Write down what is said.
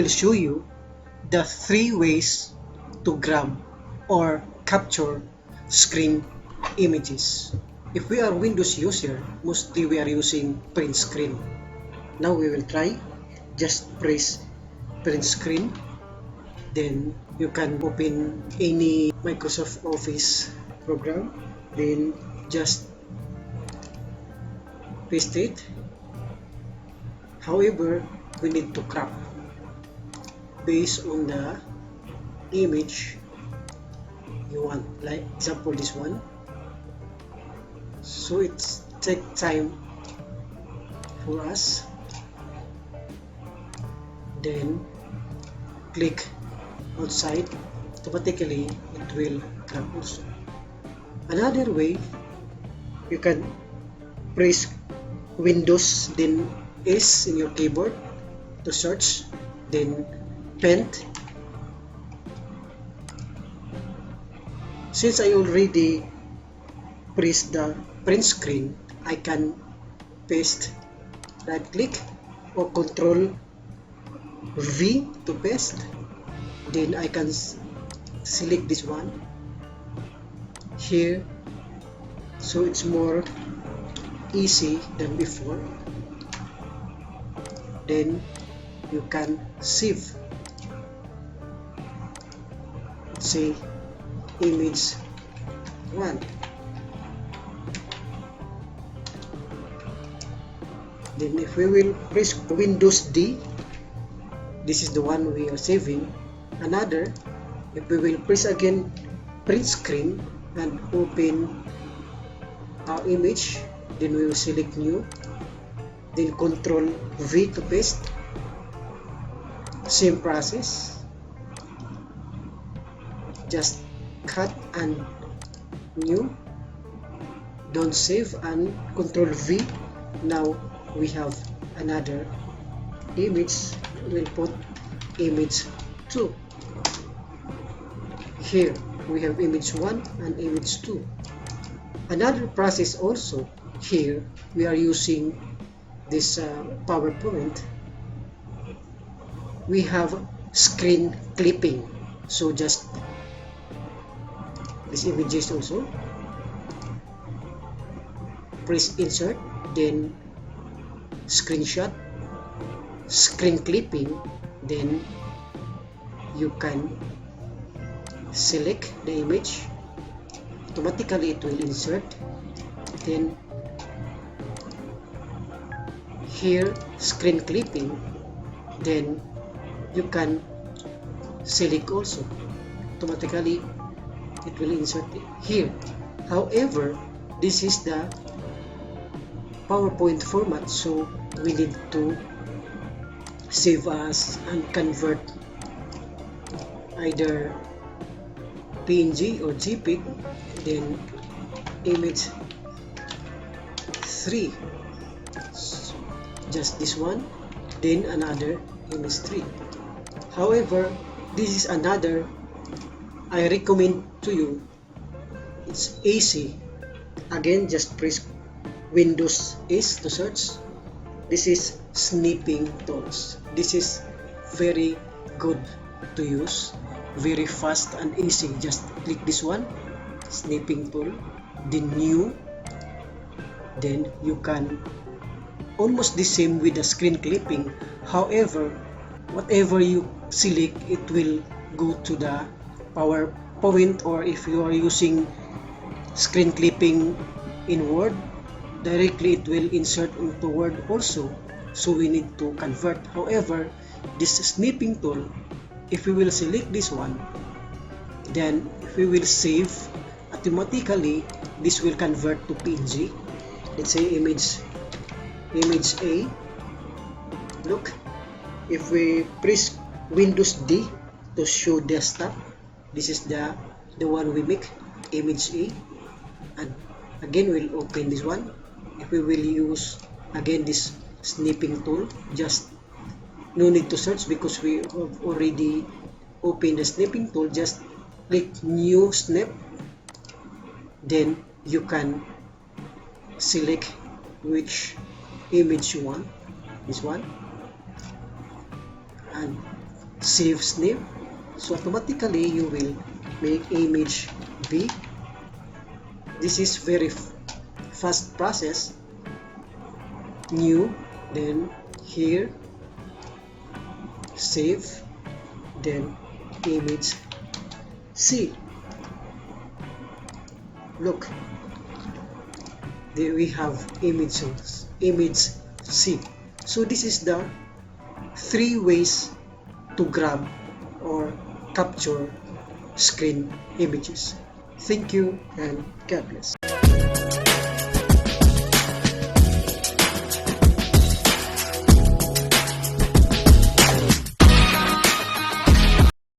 will show you the 3 ways to grab or capture screen images. If we are Windows user, mostly we are using print screen. Now we will try. Just press print screen, then you can open any Microsoft Office program, then just paste it. However, we need to crop based on the image you want, like example this one. So it's take time for us. Then click outside, automatically it will crop also. Another way, you can press Windows then S in your keyboard to search, then paint. Since I already pressed the print screen, I can paste, right click or Control V to paste. Then I can select this one here, so it's more easy than before. Then you can save, say image 1. Then if we will press Windows D, this is the one we are saving. Another, if we will press again print screen and open our image, then we will select new, then Control V to paste. Same process, just cut and new, don't save and Control V. Now we have another image. We'll put image 2. Here we have image 1 and image 2. Another process also, here we are using this PowerPoint. We have screen clipping, so just these images also, press insert, then screenshot, screen clipping, then you can select the image, automatically it will insert. Then here screen clipping, then you can select also, automatically it will insert it here. However, this is the PowerPoint format, so we need to save as and convert either PNG or JPEG, then image 3, just this one, then another image 3. However, this is another I recommend to you. It's easy. Again, just press Windows S to search. This is snipping tools. This is very good to use, very fast and easy. Just click this one, snipping tool, then new, then you can almost the same with the screen clipping. However, whatever you select, it will go to the PowerPoint, or if you are using screen clipping in Word, directly it will insert into Word also, so we need to convert. However, this snipping tool, if we will select this one, then if we will save, automatically this will convert to PNG. Let's say image A. Look, if we press Windows D to show desktop, this is the one we make, image A. And again, we'll open this one. If we will use again this snipping tool, just no need to search because we have already opened the snipping tool. Just click new snap, then you can select which image you want, this one, and save snip. So automatically you will make image big. This is very fast process. New, then here, save, then image C. Look, there we have image C. So this is the 3 ways to grab or capture screen images. Thank you and God bless.